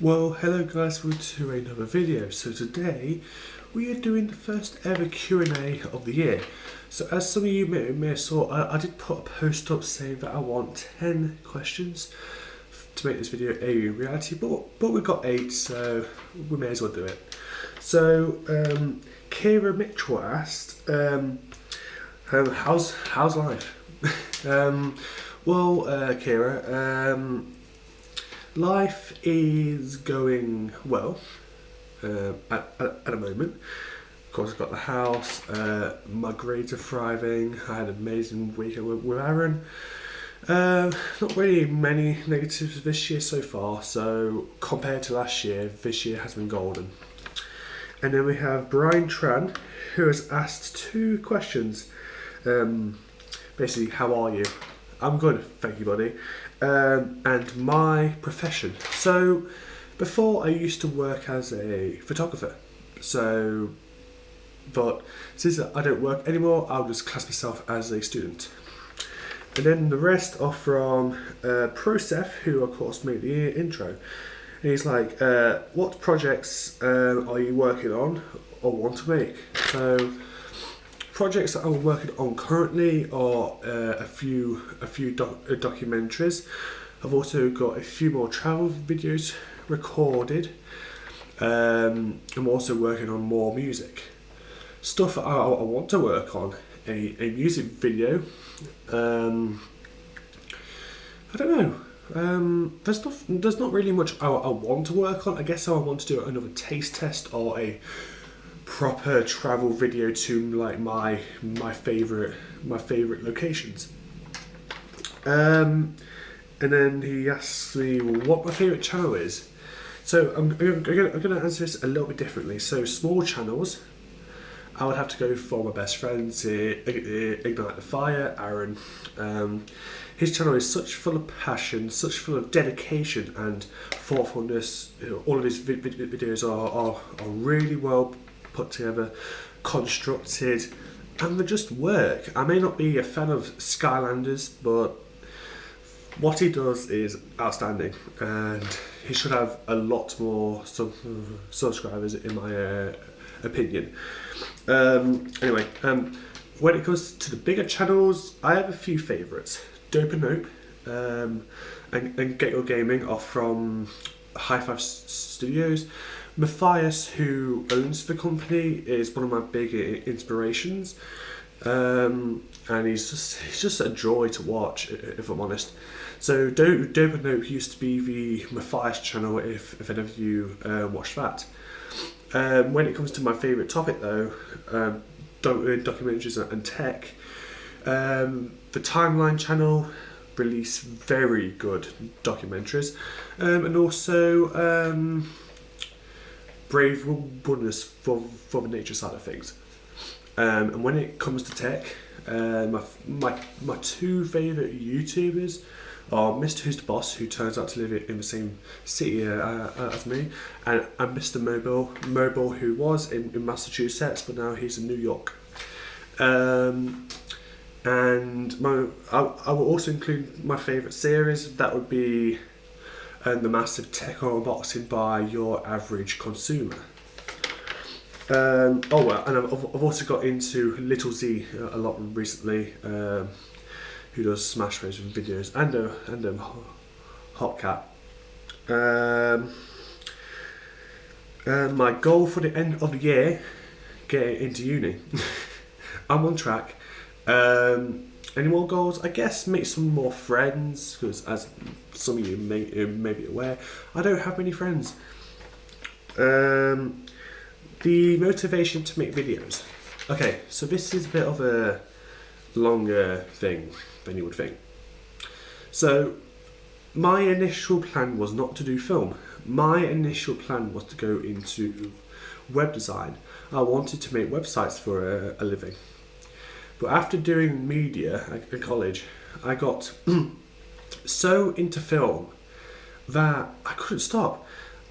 Well, hello guys, welcome to another video. So today we are doing the first ever Q&A of the year. So as some of you may have saw, I did put a post up saying that I want 10 questions to make this video a reality, but we've got 8, so we may as well do it. So Kira Mitchell asked, how's life? Kira, life is going well at the moment. Of course, I've got the house, my grades are thriving, I had an amazing weekend with Aaron. Not really many negatives this year so far, so compared to last year, this year has been golden. And then we have Brian Tran, who has asked 2 questions. Basically, how are you? I'm good, thank you, buddy. And my profession. So, before I used to work as a photographer. But since I don't work anymore, I'll just class myself as a student. And then the rest are from Prosef, who of course made the intro. And he's like, what projects are you working on or want to make? So, projects that I'm working on currently are a few documentaries. I've also got a few more travel videos recorded. I'm also working on more music. Stuff I want to work on. A music video. I don't know. There's not really much I want to work on. I guess I want to do another taste test or a proper travel video to like my favorite locations. And then he asks me what my favorite channel is. So I'm gonna answer this a little bit differently. So small channels, I would have to go for my best friends, Ignite the Fire, Aaron. His channel is such full of passion, such full of dedication and thoughtfulness. All of his videos are really well put together, constructed, and they just work. I may not be a fan of Skylanders, but what he does is outstanding, and he should have a lot more subscribers in my opinion. Anyway, when it comes to the bigger channels, I have a few favourites. Dope and Nope and Get Your Gaming are from High Five Studios. Matthias, who owns the company, is one of my big inspirations, and he's just a joy to watch, if I'm honest. So Dope and Nope used to be the Matthias channel, if any of you watched that. When it comes to my favourite topic though, documentaries and tech, the Timeline channel release very good documentaries, and also Brave Runners for the nature side of things. And when it comes to tech, my 2 favourite YouTubers are Mr. Who's the Boss, who turns out to live in the same city as me, and Mr. Mobile, who was in Massachusetts, but now he's in New York. And I will also include my favourite series. That would be the massive tech unboxing by Your Average Consumer. And I've also got into Little Z a lot recently, who does Smash Bros videos, and Hotcat. My goal for the end of the year, getting into uni. I'm on track. Any more goals? I guess make some more friends, because as some of you may be aware, I don't have many friends. The motivation to make videos. Okay, so this is a bit of a longer thing than you would think. So my initial plan was not to do film. My initial plan was to go into web design. I wanted to make websites for a living. But after doing media at college, I got so into film that I couldn't stop.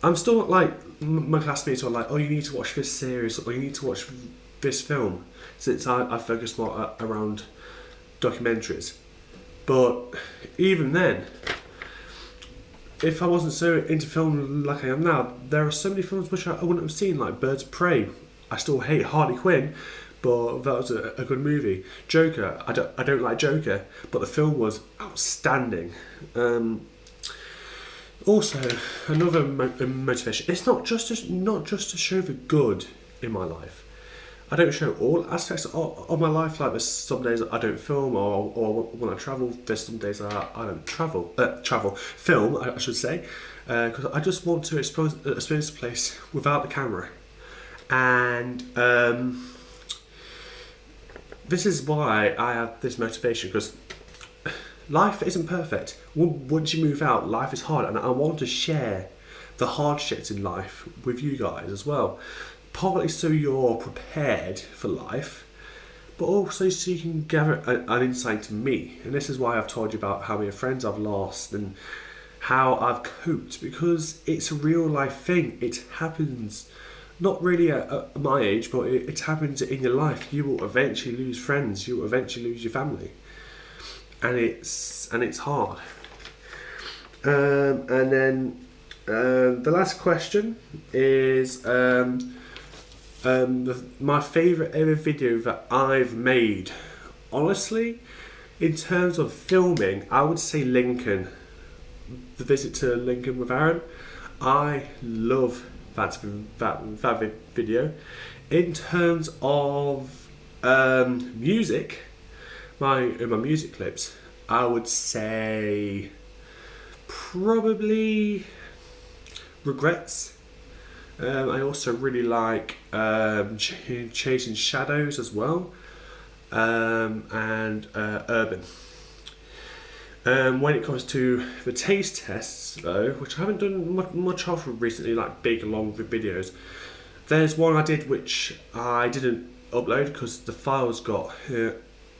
I'm still not like my classmates are like, oh, you need to watch this series or you need to watch this film, since I focus more around documentaries. But even then, if I wasn't so into film like I am now, there are so many films which I wouldn't have seen, like Birds of Prey. I still hate Harley Quinn, but that was a good movie. Joker, I don't like Joker, but the film was outstanding. Also, another motivation. It's not just to show the good in my life. I don't show all aspects of my life. Like there's some days I don't film, or when I travel, there's some days I don't film, I should say, because I just want to experience the place without the camera. And this is why I have this motivation, because life isn't perfect. Once you move out, life is hard, and I want to share the hardships in life with you guys as well. Partly so you're prepared for life, but also so you can gather an insight to me. And this is why I've told you about how many friends I've lost and how I've coped, because it's a real life thing. It happens, not really at my age, but it happens in your life. You will eventually lose friends. You will eventually lose your family, and it's hard. And then the last question is my favourite ever video that I've made. Honestly, in terms of filming, I would say Lincoln. The visit to Lincoln with Aaron. I love that video. In terms of music, my music clips, I would say probably Regrets. I also really like Chasing Shadows as well, and Urban. When it comes to the taste tests though, which I haven't done much of recently, like big long videos, there's one I did which I didn't upload because the files got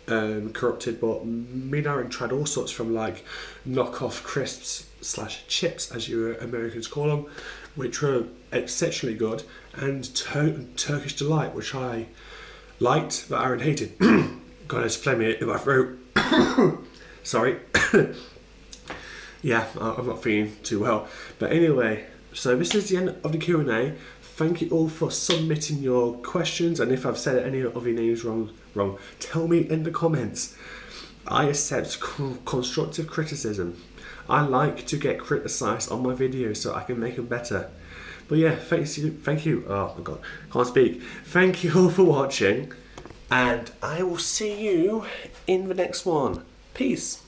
corrupted, but me and Aaron tried all sorts, from like knockoff crisps / chips, as you Americans call them, which were exceptionally good, and Turkish Delight, which I liked but Aaron hated. God, there's phlegm in my throat. Sorry. Yeah, I'm not feeling too well. But anyway, so this is the end of the Q&A. Thank you all for submitting your questions, and if I've said any of your names wrong, tell me in the comments. I accept constructive criticism. I like to get criticised on my videos so I can make them better. But yeah, thank you. Oh my god, can't speak. Thank you all for watching, and I will see you in the next one. Peace.